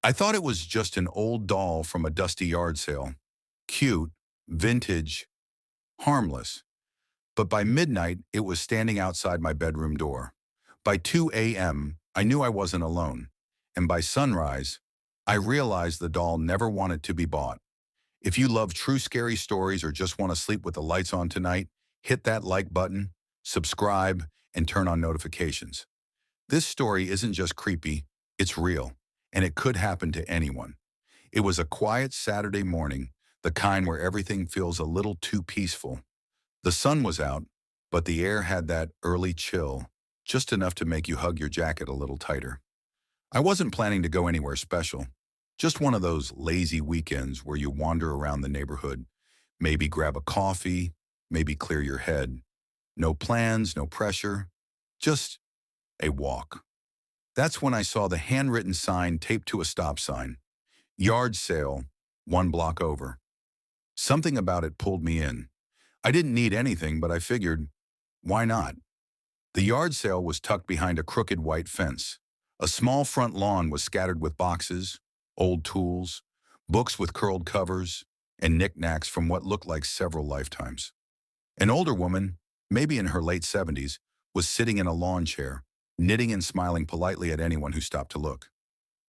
I thought it was just an old doll from a dusty yard sale. Cute, vintage, harmless. But by midnight, it was standing outside my bedroom door. By 2 a.m., I knew I wasn't alone. And by sunrise, I realized the doll never wanted to be bought. If you love true scary stories or just want to sleep with the lights on tonight, hit that like button, subscribe, and turn on notifications. This story isn't just creepy, it's real, and it could happen to anyone. It was a quiet Saturday morning, the kind where everything feels a little too peaceful. The sun was out, but the air had that early chill, just enough to make you hug your jacket a little tighter. I wasn't planning to go anywhere special, just one of those lazy weekends where you wander around the neighborhood, maybe grab a coffee, maybe clear your head. No plans, no pressure, just a walk. That's when I saw the handwritten sign taped to a stop sign. Yard sale, 1 block over. Something about it pulled me in. I didn't need anything, but I figured, why not? The yard sale was tucked behind a crooked white fence. A small front lawn was scattered with boxes, old tools, books with curled covers, and knickknacks from what looked like several lifetimes. An older woman, maybe in her late 70s, was sitting in a lawn chair, knitting and smiling politely at anyone who stopped to look.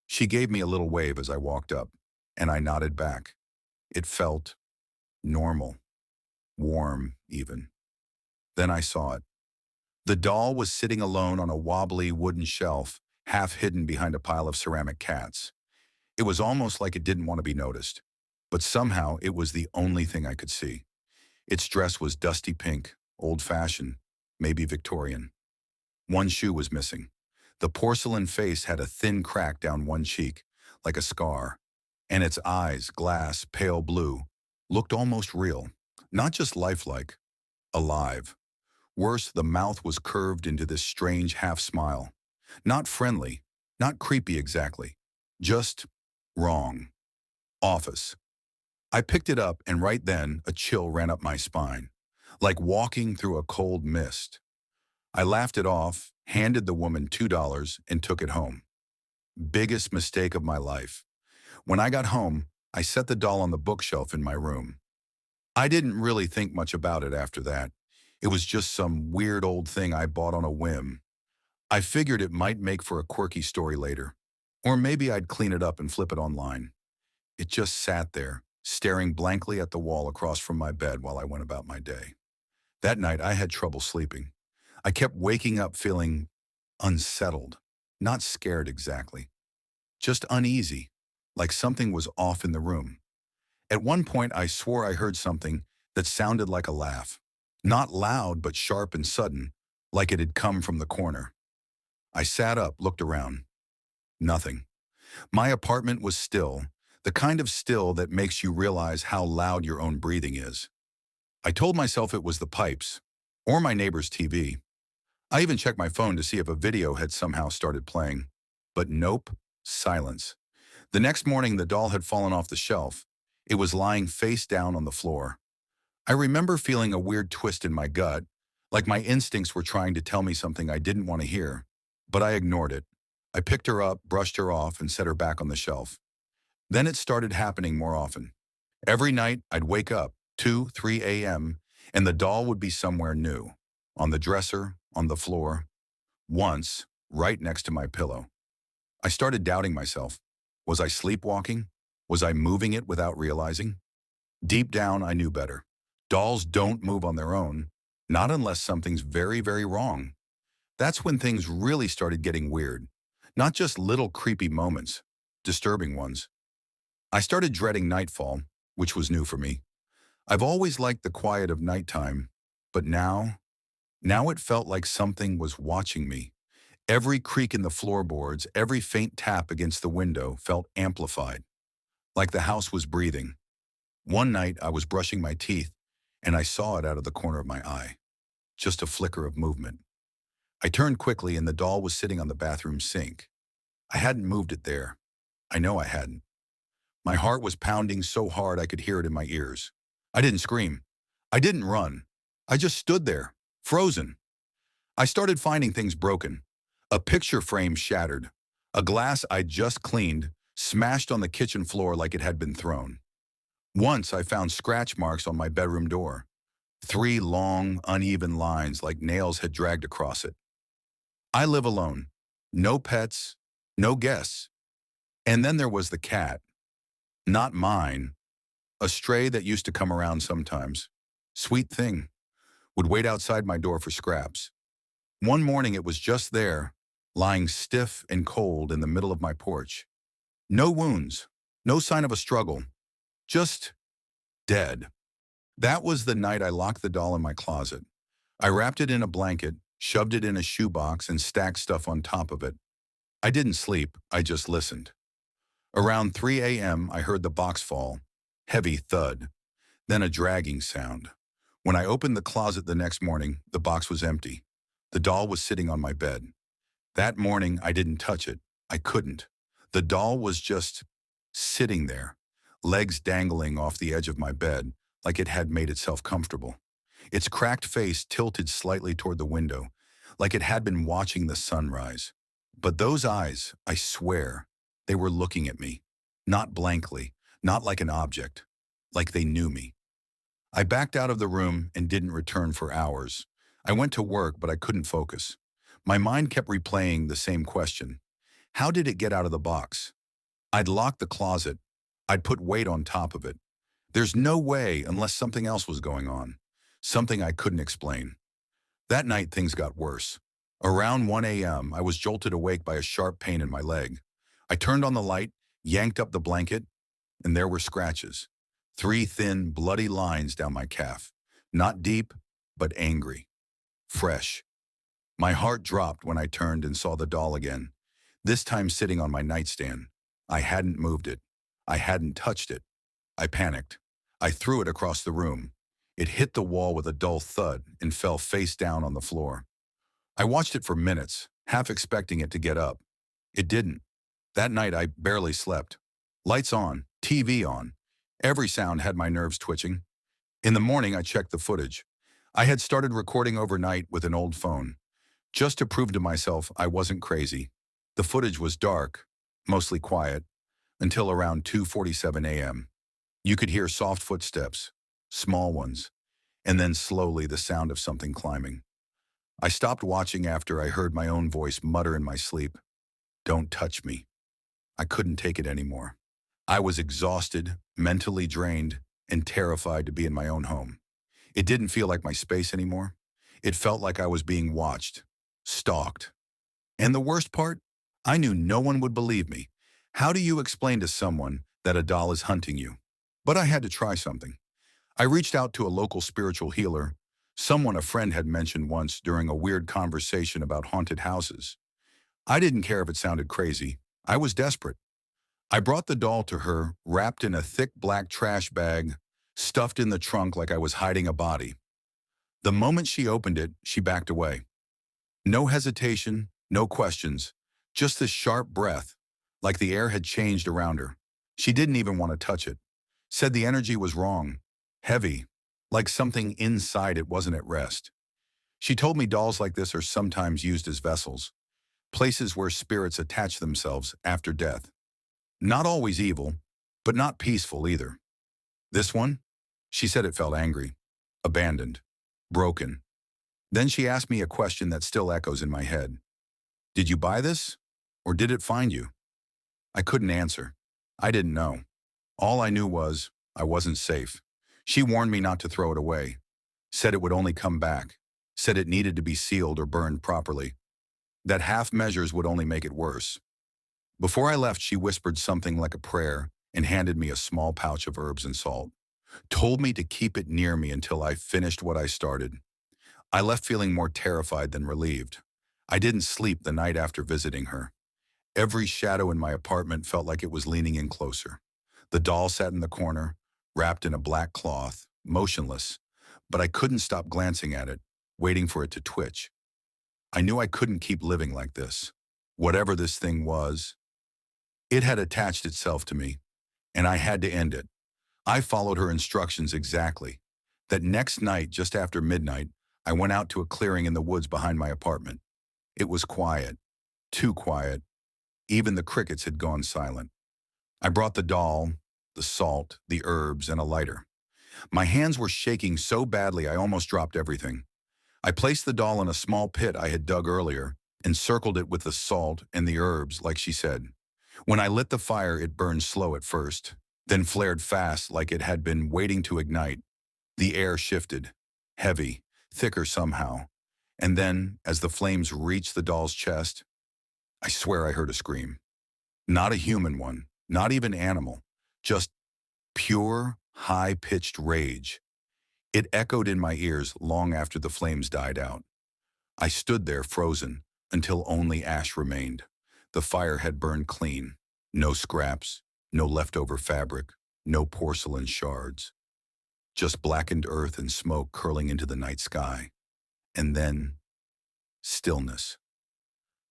She gave me a little wave as I walked up, and I nodded back. It felt normal, warm even. Then I saw it. The doll was sitting alone on a wobbly wooden shelf, half hidden behind a pile of ceramic cats. It was almost like it didn't want to be noticed, but somehow it was the only thing I could see. Its dress was dusty pink, old-fashioned, maybe Victorian. One shoe was missing. The porcelain face had a thin crack down one cheek, like a scar, and its eyes, glass, pale blue, looked almost real, not just lifelike, alive. Worse, the mouth was curved into this strange half-smile. Not friendly, not creepy exactly, just wrong. Office. I picked it up, and right then, a chill ran up my spine, like walking through a cold mist. I laughed it off, handed the woman $2, and took it home. Biggest mistake of my life. When I got home, I set the doll on the bookshelf in my room. I didn't really think much about it after that. It was just some weird old thing I bought on a whim. I figured it might make for a quirky story later. Or maybe I'd clean it up and flip it online. It just sat there, staring blankly at the wall across from my bed while I went about my day. That night, I had trouble sleeping. I kept waking up feeling unsettled, not scared exactly, just uneasy, like something was off in the room. At one point, I swore I heard something that sounded like a laugh. Not loud, but sharp and sudden, like it had come from the corner. I sat up, looked around. Nothing. My apartment was still, the kind of still that makes you realize how loud your own breathing is. I told myself it was the pipes, or my neighbor's TV. I even checked my phone to see if a video had somehow started playing. But nope, silence. The next morning, the doll had fallen off the shelf. It was lying face down on the floor. I remember feeling a weird twist in my gut, like my instincts were trying to tell me something I didn't want to hear. But I ignored it. I picked her up, brushed her off, and set her back on the shelf. Then it started happening more often. Every night, I'd wake up, 2, 3 a.m., and the doll would be somewhere new. On the dresser, on the floor. Once, right next to my pillow. I started doubting myself. Was I sleepwalking? Was I moving it without realizing? Deep down, I knew better. Dolls don't move on their own, not unless something's very, very wrong. That's when things really started getting weird. Not just little creepy moments, disturbing ones. I started dreading nightfall, which was new for me. I've always liked the quiet of nighttime, but now it felt like something was watching me. Every creak in the floorboards, every faint tap against the window felt amplified, like the house was breathing. One night, I was brushing my teeth, and I saw it out of the corner of my eye. Just a flicker of movement. I turned quickly, and the doll was sitting on the bathroom sink. I hadn't moved it there. I know I hadn't. My heart was pounding so hard I could hear it in my ears. I didn't scream. I didn't run. I just stood there, frozen. I started finding things broken. A picture frame shattered. A glass I'd just cleaned smashed on the kitchen floor like it had been thrown. Once I found scratch marks on my bedroom door, 3 long, uneven lines like nails had dragged across it. I live alone. No pets, no guests. And then there was the cat. Not mine. A stray that used to come around sometimes. Sweet thing. Would wait outside my door for scraps. One morning it was just there, lying stiff and cold in the middle of my porch. No wounds, no sign of a struggle, just dead. That was the night I locked the doll in my closet. I wrapped it in a blanket, shoved it in a shoebox, and stacked stuff on top of it. I didn't sleep, I just listened. Around 3 a.m., I heard the box fall, heavy thud, then a dragging sound. When I opened the closet the next morning, the box was empty. The doll was sitting on my bed. That morning, I didn't touch it. I couldn't. The doll was just sitting there, legs dangling off the edge of my bed like it had made itself comfortable. Its cracked face tilted slightly toward the window, like it had been watching the sunrise. But those eyes, I swear, they were looking at me. Not blankly, not like an object, like they knew me. I backed out of the room and didn't return for hours. I went to work, but I couldn't focus. My mind kept replaying the same question. How did it get out of the box? I'd locked the closet. I'd put weight on top of it. There's no way unless something else was going on. Something I couldn't explain. That night, things got worse. Around 1 a.m., I was jolted awake by a sharp pain in my leg. I turned on the light, yanked up the blanket, and there were scratches. 3 thin, bloody lines down my calf. Not deep, but angry. Fresh. My heart dropped when I turned and saw the doll again, this time sitting on my nightstand. I hadn't moved it. I hadn't touched it. I panicked. I threw it across the room. It hit the wall with a dull thud and fell face down on the floor. I watched it for minutes, half expecting it to get up. It didn't. That night I barely slept. Lights on, TV on. Every sound had my nerves twitching. In the morning I checked the footage. I had started recording overnight with an old phone, just to prove to myself I wasn't crazy. The footage was dark, mostly quiet, until around 2:47 a.m. You could hear soft footsteps, small ones, and then slowly the sound of something climbing. I stopped watching after I heard my own voice mutter in my sleep, "Don't touch me." I couldn't take it anymore. I was exhausted, mentally drained, and terrified to be in my own home. It didn't feel like my space anymore. It felt like I was being watched, stalked. And the worst part? I knew no one would believe me. How do you explain to someone that a doll is hunting you? But I had to try something. I reached out to a local spiritual healer, someone a friend had mentioned once during a weird conversation about haunted houses. I didn't care if it sounded crazy. I was desperate. I brought the doll to her, wrapped in a thick black trash bag, stuffed in the trunk like I was hiding a body. The moment she opened it, she backed away. No hesitation, no questions, just this sharp breath, like the air had changed around her. She didn't even want to touch it. Said the energy was wrong, heavy, like something inside it wasn't at rest. She told me dolls like this are sometimes used as vessels, places where spirits attach themselves after death. Not always evil, but not peaceful either. This one? She said it felt angry, abandoned, broken. Then she asked me a question that still echoes in my head. Did you buy this, or did it find you? I couldn't answer. I didn't know. All I knew was I wasn't safe. She warned me not to throw it away, said it would only come back, said it needed to be sealed or burned properly, that half measures would only make it worse. Before I left, she whispered something like a prayer and handed me a small pouch of herbs and salt. Told me to keep it near me until I finished what I started. I left feeling more terrified than relieved. I didn't sleep the night after visiting her. Every shadow in my apartment felt like it was leaning in closer. The doll sat in the corner, wrapped in a black cloth, motionless, but I couldn't stop glancing at it, waiting for it to twitch. I knew I couldn't keep living like this. Whatever this thing was, it had attached itself to me, and I had to end it. I followed her instructions exactly. That next night, just after midnight, I went out to a clearing in the woods behind my apartment. It was quiet, too quiet. Even the crickets had gone silent. I brought the doll, the salt, the herbs, and a lighter. My hands were shaking so badly I almost dropped everything. I placed the doll in a small pit I had dug earlier and circled it with the salt and the herbs like she said. When I lit the fire, it burned slow at first, then flared fast like it had been waiting to ignite. The air shifted, heavy, thicker somehow. And then, as the flames reached the doll's chest, I swear I heard a scream. Not a human one, not even animal, just pure, high-pitched rage. It echoed in my ears long after the flames died out. I stood there frozen until only ash remained. The fire had burned clean. No scraps, no leftover fabric, no porcelain shards. Just blackened earth and smoke curling into the night sky. And then, stillness.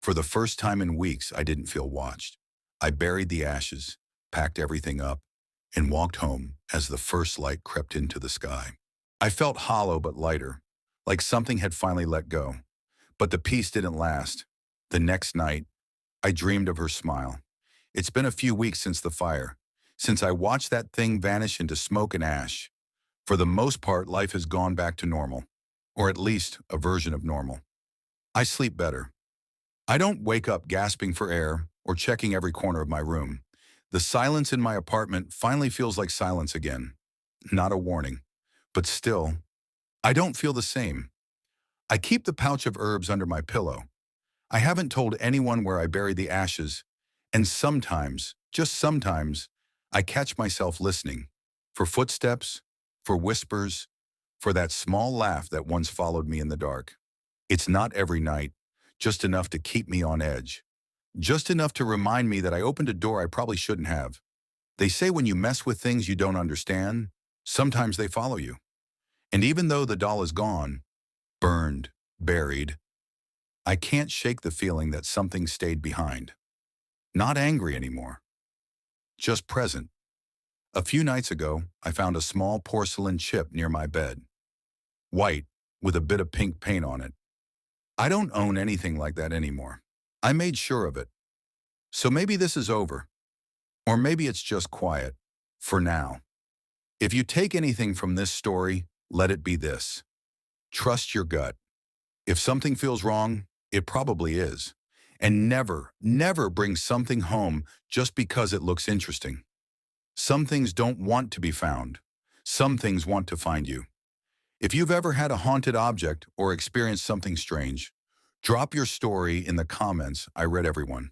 For the first time in weeks, I didn't feel watched. I buried the ashes, packed everything up, and walked home as the first light crept into the sky. I felt hollow but lighter, like something had finally let go. But the peace didn't last. The next night, I dreamed of her smile. It's been a few weeks since the fire, since I watched that thing vanish into smoke and ash. For the most part, life has gone back to normal, or at least a version of normal. I sleep better. I don't wake up gasping for air or checking every corner of my room. The silence in my apartment finally feels like silence again. Not a warning, but still, I don't feel the same. I keep the pouch of herbs under my pillow. I haven't told anyone where I buried the ashes, and sometimes, just sometimes, I catch myself listening for footsteps, for whispers, for that small laugh that once followed me in the dark. It's not every night, just enough to keep me on edge. Just enough to remind me that I opened a door I probably shouldn't have. They say when you mess with things you don't understand, sometimes they follow you. And even though the doll is gone, burned, buried, I can't shake the feeling that something stayed behind. Not angry anymore, just present. A few nights ago, I found a small porcelain chip near my bed. White, with a bit of pink paint on it. I don't own anything like that anymore. I made sure of it. So maybe this is over. Or maybe it's just quiet. For now. If you take anything from this story, let it be this. Trust your gut. If something feels wrong, it probably is. And never, never bring something home just because it looks interesting. Some things don't want to be found. Some things want to find you. If you've ever had a haunted object or experienced something strange, drop your story in the comments. I read everyone.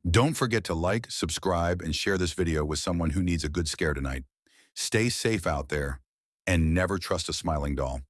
Don't forget to like, subscribe, and share this video with someone who needs a good scare tonight. Stay safe out there, and never trust a smiling doll.